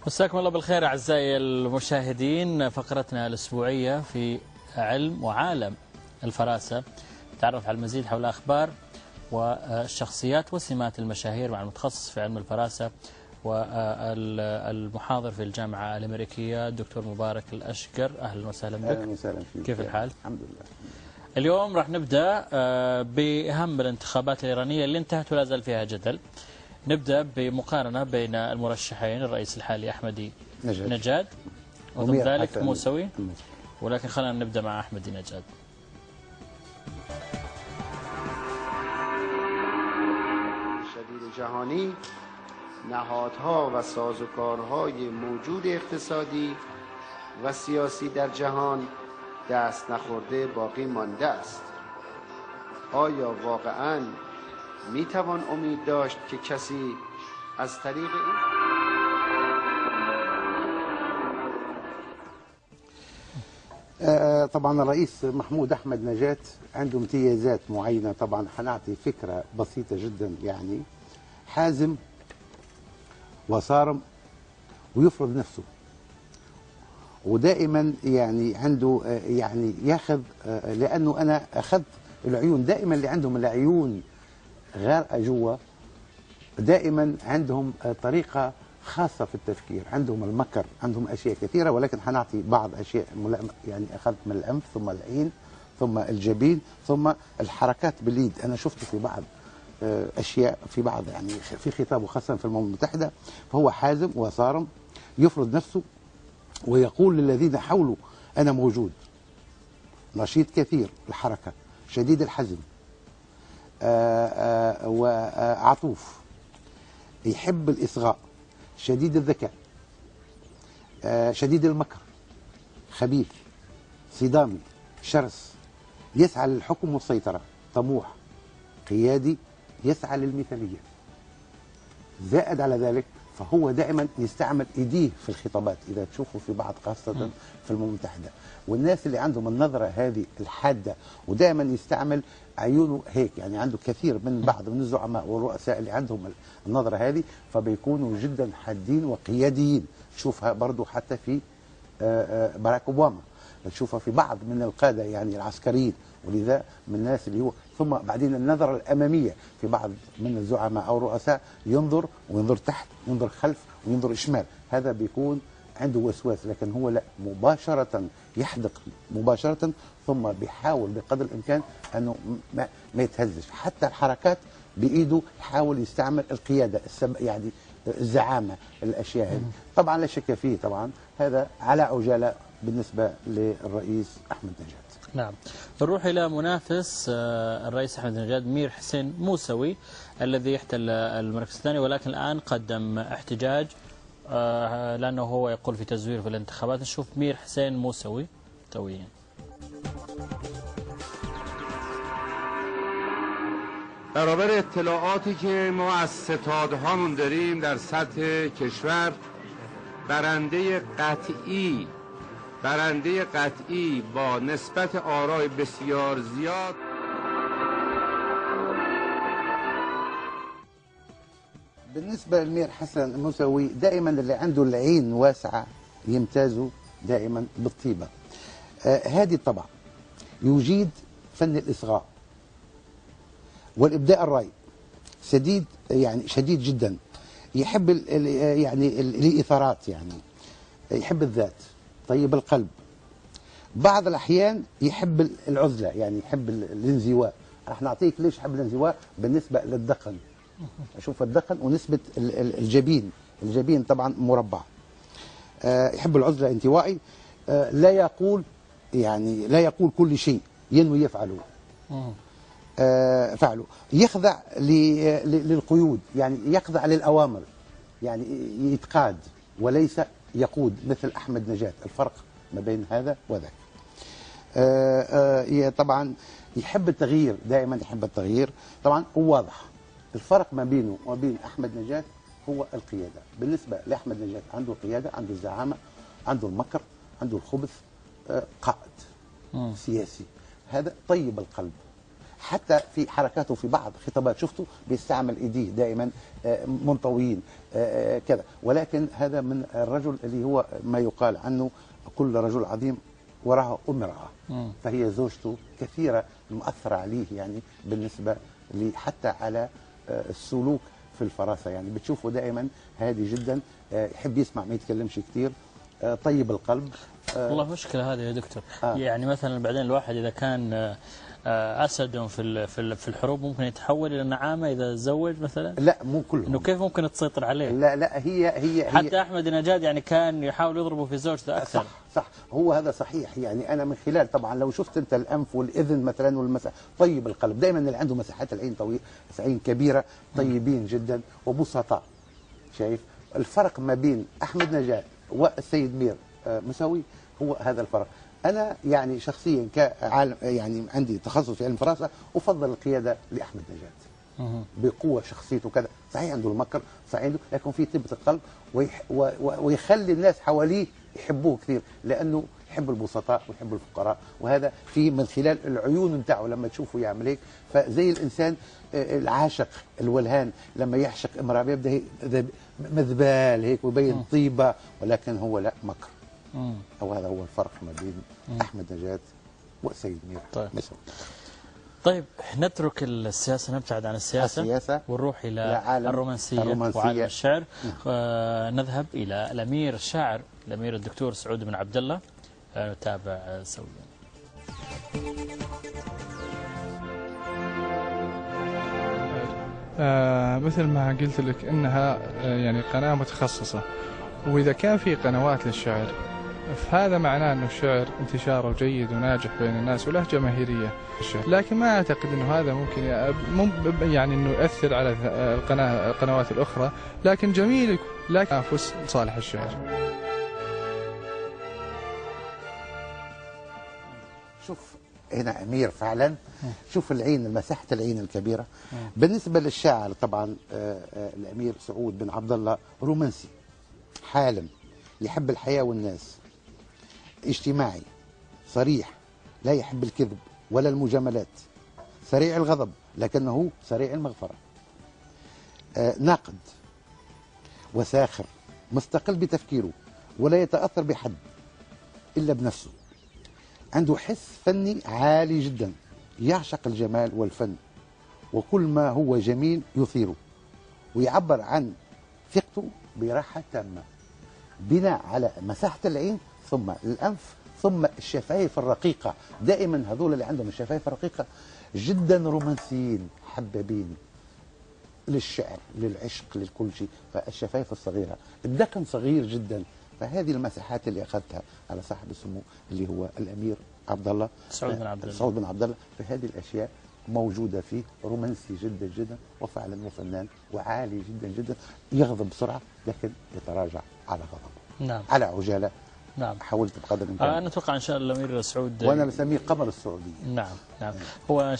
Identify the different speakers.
Speaker 1: مساكم الله بالخير أعزائي المشاهدين. فقرتنا الأسبوعية في علم وعالم الفراسة نتعرف على المزيد حول الأخبار والشخصيات وسمات المشاهير مع المتخصص في علم الفراسة والمحاضر في الجامعة الأمريكية الدكتور مبارك الأشقر. أهلا وسهلا بك.
Speaker 2: أهلا وسهلا فيك.
Speaker 1: كيف الحال؟
Speaker 2: الحمد لله.
Speaker 1: اليوم راح نبدأ بأهم الانتخابات الإيرانية اللي انتهت ولا زال فيها جدل. نبدأ بمقارنة بين المرشحين الرئيس الحالي أحمدي نجاد وضمن ذلك موسوي، ولكن خلينا نبدأ مع أحمدي نجاد.
Speaker 3: شدید جهانی نهادها و سازوکارهای موجود اقتصادی و سیاسی در جهان دست نخورده باقی مانده است. آیا واقعاً میتوان امید داشت که کسی از طریق این
Speaker 2: طبعا الرئيس محمود أحمد نجاد عنده امتيازات معينة. طبعا حنعطي فكرة بسيطة جدا، يعني حازم وصارم ويفرض نفسه، ودائما يعني عنده يعني ياخذ، لأنه أنا أخذت العيون دائما اللي عندهم العيون غارقة جوا، دائما عندهم طريقة خاصة في التفكير، عندهم المكر، عندهم أشياء كثيرة، ولكن حنعطي بعض أشياء يعني أخذت من الأنف ثم العين ثم الجبين ثم الحركات باليد. أنا شفت في بعض أشياء في بعض يعني في خطابه خاصة في الأمم المتحدة. فهو حازم وصارم، يفرض نفسه ويقول للذين حوله أنا موجود. نشيط كثير الحركة، شديد الحزم، وعطوف، يحب الإصغاء، شديد الذكاء، شديد المكر، خبيث، صدامي، شرس، يسعى للحكم والسيطرة، طموح، قيادي، يسعى للمثالية. زائد على ذلك فهو دائما يستعمل ايديه في الخطابات، اذا تشوفوا في بعض خاصة في الأمم المتحدة، والناس اللي عندهم النظرة هذه الحادة ودائما يستعمل عيونه هيك، يعني عنده كثير من بعض من الزعماء والرؤساء اللي عندهم النظرة هذه، فبيكونوا جدا حادين وقياديين. تشوفها برضو حتى في باراك أوباما، تشوفها في بعض من القادة يعني العسكريين، ولذا من الناس اللي هو. ثم بعدين النظرة الأمامية في بعض من الزعماء أو الرؤساء، ينظر وينظر تحت وينظر خلف وينظر شمال، هذا بيكون عنده وسواس. لكن هو لا، مباشرة يحدق مباشرة، ثم بيحاول بقدر الإمكان أنه ما يتهزش. حتى الحركات بإيده يحاول يستعمل القيادة، يعني الزعامة، الأشياء هذه. طبعا لا شك فيه، طبعا هذا على عجالة بالنسبة للرئيس أحمد نجاد.
Speaker 1: نعم، نروح إلى منافس الرئيس أحمد نجاد مير حسين موسوي الذي يحتل المركز الثاني، ولكن الآن قدم احتجاج لأنه هو يقول في تزوير في الانتخابات. نشوف مير حسین موسوی تویین.
Speaker 4: برابر اطلاعاتی که ما از ستادهامون داریم در سطح کشور، برنده قطعی با نسبت آرای بسیار زیاد.
Speaker 2: بالنسبة لمير حسن موسوي، دائما اللي عنده العين واسعة يمتازوا دائما بالطيبة. هذه الطبع يجيد فن الإصغاء والإبداء الرأي، شديد جدا، يحب يعني الإثارات، يعني يحب الذات، طيب القلب. بعض الأحيان يحب العزلة، يعني يحب الانزواء. راح نعطيك ليش يحب الانزواء بالنسبة للدقن. أشوف الدقن ونسبة الجبين طبعا مربع. يحب العزلة، انطوائي، لا يقول كل شيء ينوي يفعله. فعله يخضع للقيود، يعني يخضع للأوامر، يعني يتقاد وليس يقود مثل أحمد نجاد. الفرق ما بين هذا وذاك. طبعا يحب التغيير، دائما يحب التغيير. طبعا واضح الفرق ما بينه وبين أحمد نجاد هو القيادة. بالنسبة لأحمد نجاد عنده القيادة، عنده الزعامة، عنده المكر، عنده الخبث، قائد سياسي. هذا طيب القلب. حتى في حركاته في بعض خطابات شفته بيستعمل ايديه دائما منطويين كذا، ولكن هذا من الرجل اللي هو ما يقال عنه كل رجل عظيم وراءه امرأة. فهي زوجته كثيرة مؤثرة عليه يعني بالنسبة حتى على السلوك في الفراسة، يعني بتشوفه دائما هادي جدا، يحب يسمع ما يتكلمش كثير، طيب القلب.
Speaker 1: والله مشكلة هذه يا دكتور. يعني مثلا بعدين الواحد إذا كان أسد في الحروب ممكن يتحول إلى نعامة إذا تزوج مثلا.
Speaker 2: لا مو كلهم.
Speaker 1: إنه كيف ممكن تسيطر عليه؟
Speaker 2: لا هي
Speaker 1: حتى أحمد نجاد يعني كان يحاول يضربه في زوجته أكثر.
Speaker 2: صح هو هذا صحيح. يعني أنا من خلال طبعا لو شفت أنت الأنف والإذن مثلا والمساحة طيب القلب، دائما اللي عنده مساحات العين طويلة عين كبيرة طيبين جدا وبسطاء. شايف الفرق ما بين أحمد نجاد والسيد مير مساوي، هو هذا الفرق. أنا يعني شخصيا كعالم يعني عندي تخصص في علم الفراسة أفضل القيادة لأحمد نجاد بقوة شخصيته كذا، صحيح عنده المكر صحيح عنده، لكن في طيبة القلب ويخلي الناس حواليه يحبوه كثير لأنه يحب البسطاء ويحب الفقراء، وهذا في من خلال العيون نتاعه لما تشوفه يعمل هيك. فزي الإنسان العاشق الولهان لما يعشق امرأة بيبدأ مذبال هيك ويبين طيبة، ولكن هو لا مكر. أو هذا هو الفرق ما بين أحمد نجاد والسيد مير.
Speaker 1: طيب نترك السياسة، نبتعد عن السياسة ونروح إلى الرومانسية وعالم الشعر. نذهب إلى الأمير الشاعر الأمير الدكتور سعود بن عبد الله، نتابع سويا.
Speaker 5: مثل ما قلت لك إنها يعني قناة متخصصة، وإذا كان في قنوات للشعر فهذا معناه أنه الشعر انتشاره جيد وناجح بين الناس وله جماهيرية. لكن ما أعتقد أنه هذا ممكن يعني أنه يؤثر على القنوات الأخرى، لكن جميل لكن أنفس صالح الشعر.
Speaker 2: شوف هنا أمير فعلا، شوف العين مساحة العين الكبيرة. بالنسبة للشاعر طبعا الأمير سعود بن عبد الله رومانسي حالم، يحب الحياة والناس، اجتماعي صريح، لا يحب الكذب ولا المجاملات، سريع الغضب لكنه سريع المغفرة، ناقد وساخر، مستقل بتفكيره ولا يتأثر بحد إلا بنفسه، عنده حس فني عالي جدا، يعشق الجمال والفن وكل ما هو جميل يثيره، ويعبر عن ثقته براحة تامة بناء على مساحة العين ثم الأنف ثم الشفايف الرقيقة. دائما هذول اللي عندهم الشفايف الرقيقة جدا رومانسيين حبابين للشعر للعشق للكل شيء. فالشفايف الصغيرة، الدقن صغير جدا، فهذه المساحات اللي أخذتها على صاحب السمو اللي هو الأمير عبد الله
Speaker 1: سعود بن عبد الله.
Speaker 2: سعود بن عبد الله، فهذه الأشياء موجودة فيه، رومانسي جدا جدا وفعلا وفنان وعالي جدا جدا، يغضب بسرعة لكن يتراجع على غضبه.
Speaker 1: نعم.
Speaker 2: على عجالة.
Speaker 1: نعم.
Speaker 2: حاولت بقدر الإمكان.
Speaker 1: أنا أتوقع إن شاء الله الأمير سعود
Speaker 2: وأنا بسميه قمر السعودية.
Speaker 1: نعم. هو